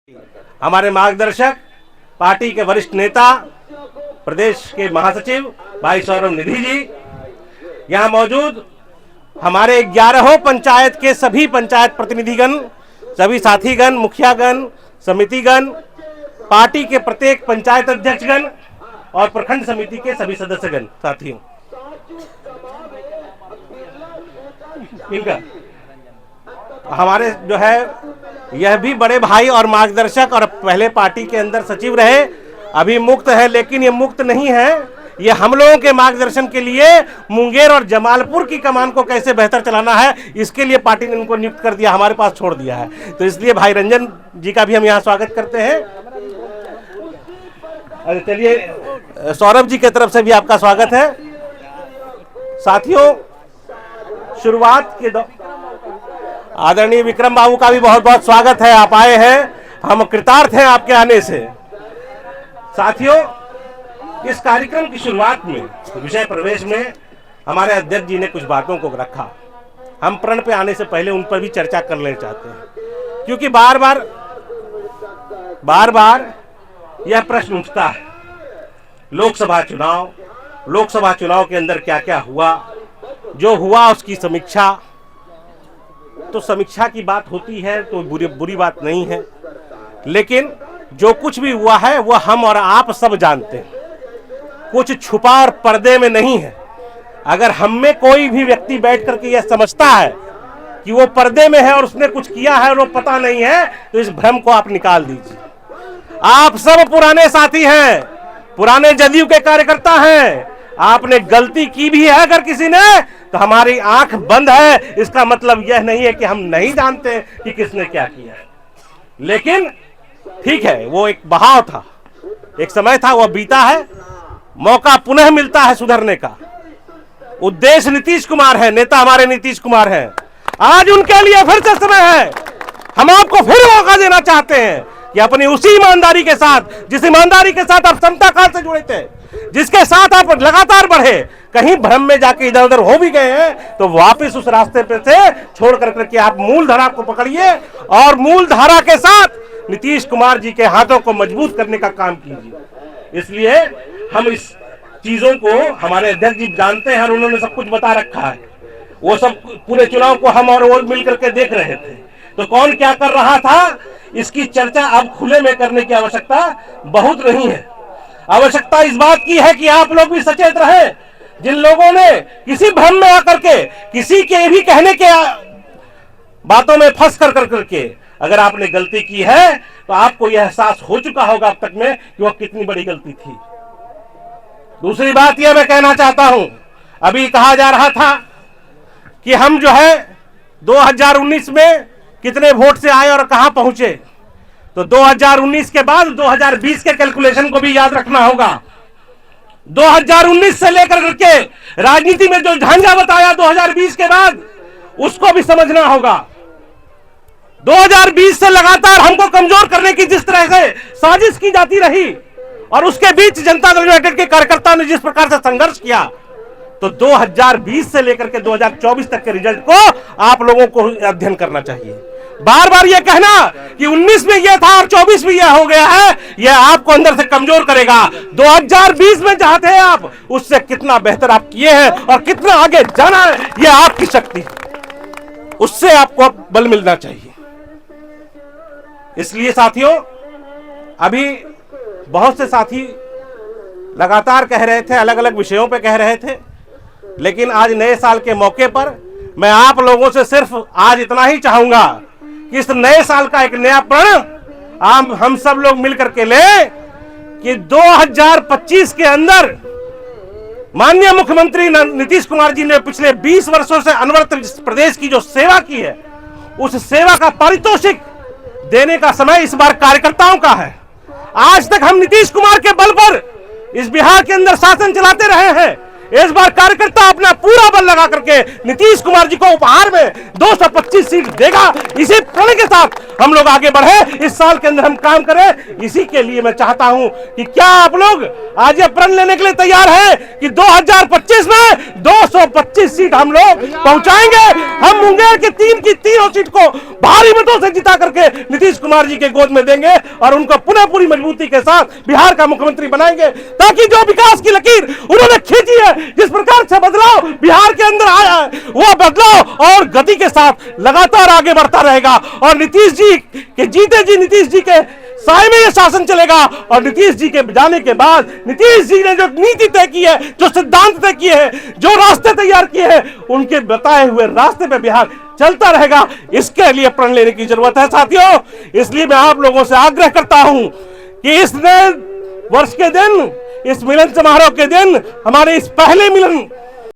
हमारे मार्गदर्शक, पार्टी के वरिष्ठ नेता, प्रदेश के महासचिव भाई सौरभ निधि जी, यहाँ मौजूद हमारे 11 पंचायत के सभी पंचायत प्रतिनिधिगण, सभी साथीगण, मुखियागण, समितिगण, पार्टी के प्रत्येक पंचायत अध्यक्षगण और प्रखंड समिति के सभी सदस्यगण साथियों, इनका हमारे जो है यह भी बड़े भाई और मार्गदर्शक और पहले पार्टी के अंदर सचिव रहे, अभी मुक्त है, लेकिन ये मुक्त नहीं है। ये हम लोगों के मार्गदर्शन के लिए मुंगेर और जमालपुर की कमान को कैसे बेहतर चलाना है, इसके लिए पार्टी ने उनको नियुक्त कर दिया, हमारे पास छोड़ दिया है। तो इसलिए भाई रंजन जी का भी हम यहाँ स्वागत करते हैं। चलिए सौरभ जी की तरफ से भी आपका स्वागत है। साथियों, शुरुआत के आदरणीय विक्रम बाबू का भी बहुत बहुत स्वागत है, आप आए हैं, हम कृतार्थ हैं आपके आने से। साथियों, इस कार्यक्रम की शुरुआत में, विषय प्रवेश में हमारे अध्यक्ष जी ने कुछ बातों को रखा, हम प्रण पे आने से पहले उन पर भी चर्चा कर लेना चाहते हैं, क्योंकि बार बार यह प्रश्न उठता है, लोकसभा चुनाव के अंदर क्या क्या हुआ, जो हुआ उसकी समीक्षा। तो समीक्षा की बात होती है तो बुरी बात नहीं है, लेकिन जो कुछ भी हुआ है वो हम और आप सब जानते हैं, कुछ छुपा और पर्दे में नहीं है। अगर हम में कोई भी व्यक्ति बैठ करके यह समझता है कि वो पर्दे में है और उसने कुछ किया है और वो पता नहीं है, तो इस भ्रम को आप निकाल दीजिए। आप सब पुराने साथी हैं, पुराने जदयू के कार्यकर्ता हैं। आपने गलती की भी है अगर किसी ने, तो हमारी आंख बंद है, इसका मतलब यह नहीं है कि हम नहीं जानते कि किसने क्या किया है। लेकिन ठीक है, वो एक बहाव था, एक समय था, वह बीता है, मौका पुनः मिलता है सुधरने का। उद्देश्य नीतीश कुमार है, नेता हमारे नीतीश कुमार हैं, आज उनके लिए फिर से समय है। हम आपको फिर मौका देना चाहते हैं कि अपनी उसी ईमानदारी के साथ, जिस ईमानदारी के साथ आप समता काल से जुड़े थे, जिसके साथ आप लगातार बढ़े, कहीं भ्रम में जाके इधर उधर हो भी गए हैं तो वापस उस रास्ते पे से छोड़ करके आप मूल धारा को पकड़िए और मूल धारा के साथ नीतीश कुमार जी के हाथों को मजबूत करने का काम कीजिए। इसलिए हम इस चीजों को, हमारे अध्यक्ष जी जानते हैं और उन्होंने सब कुछ बता रखा है, वो सब पूरे चुनाव को हम और वो मिल करके देख रहे थे। तो कौन क्या कर रहा था, इसकी चर्चा अब खुले में करने की आवश्यकता बहुत नहीं है। आवश्यकता इस बात की है कि आप लोग भी सचेत रहे। जिन लोगों ने किसी भ्रम में आकर के, किसी के भी कहने के बातों में फंस करके अगर आपने गलती की है, तो आपको यह एहसास हो चुका होगा अब तक में कि वह कितनी बड़ी गलती थी। दूसरी बात यह मैं कहना चाहता हूं, अभी कहा जा रहा था कि हम जो है 2019 में कितने वोट से आए और कहां पहुंचे, तो 2019 के बाद 2020 के कैलकुलेशन को भी याद रखना होगा। 2019 से लेकर करके राजनीति में जो झांझा बताया 2020 के बाद, उसको भी समझना होगा। 2020 से लगातार हमको कमजोर करने की जिस तरह से साजिश की जाती रही और उसके बीच जनता दल यूनाइटेड के कार्यकर्ताओं ने जिस प्रकार से संघर्ष किया, तो 2020 से लेकर के 2024 तक के रिजल्ट को आप लोगों को अध्ययन करना चाहिए। बार बार ये कहना कि 19 में यह था और 24 में यह हो गया है, यह आपको अंदर से कमजोर करेगा। 2020 में जहां थे आप, उससे कितना बेहतर आप किए हैं और कितना आगे जाना है, यह आपकी शक्ति, उससे आपको बल मिलना चाहिए। इसलिए साथियों, अभी बहुत से साथी लगातार कह रहे थे, अलग अलग विषयों पे कह रहे थे, लेकिन आज नए साल के मौके पर मैं आप लोगों से सिर्फ आज इतना ही चाहूंगा कि इस नए साल का एक नया प्रण हम सब लोग मिलकर के ले कि 2025 के अंदर माननीय मुख्यमंत्री नीतीश कुमार जी ने पिछले 20 वर्षों से अनवरत प्रदेश की जो सेवा की है, उस सेवा का पारितोषिक देने का समय इस बार कार्यकर्ताओं का है। आज तक हम नीतीश कुमार के बल पर इस बिहार के अंदर शासन चलाते रहे हैं, इस बार कार्यकर्ता अपना पूरा बल लगा करके नीतीश कुमार जी को उपहार में 225 सीट देगा। इसी प्रण के साथ हम लोग आगे बढ़े, इस साल के अंदर हम काम करें। इसी के लिए मैं चाहता हूं कि क्या आप लोग आज ये प्रण लेने के लिए तैयार हैं कि 2025 में 225 सीट हम लोग पहुंचाएंगे। हम मुंगेर के तीनों सीट को भारी मतों से जिता करके नीतीश कुमार जी के गोद में देंगे और उनको पुनः पूरी मजबूती के साथ बिहार का मुख्यमंत्री बनाएंगे, ताकि जो विकास की लकीर उन्होंने खींची है, जिस प्रकार से बदलाव बिहार के अंदर आया है, वह बदलाव और गति के साथ लगातार आगे बढ़ता रहेगा। और नीतीश जी के जीते जी नीतीश जी के साए में यह शासन चलेगा। और नीतीश जी के जाने के बाद नीतीश जी ने जो नीति तय की है, जो सिद्धांत तय किए हैं, जो रास्ते तैयार किए हैं, उनके बताए हुए रास्ते पे बिहार चलता रहेगा। इसके लिए प्रण लेने की जरूरत है साथियों। इसलिए मैं आप लोगों से आग्रह करता हूं कि इस नए वर्ष के दिन, इस मिलन समारोह के दिन, हमारे इस पहले मिलन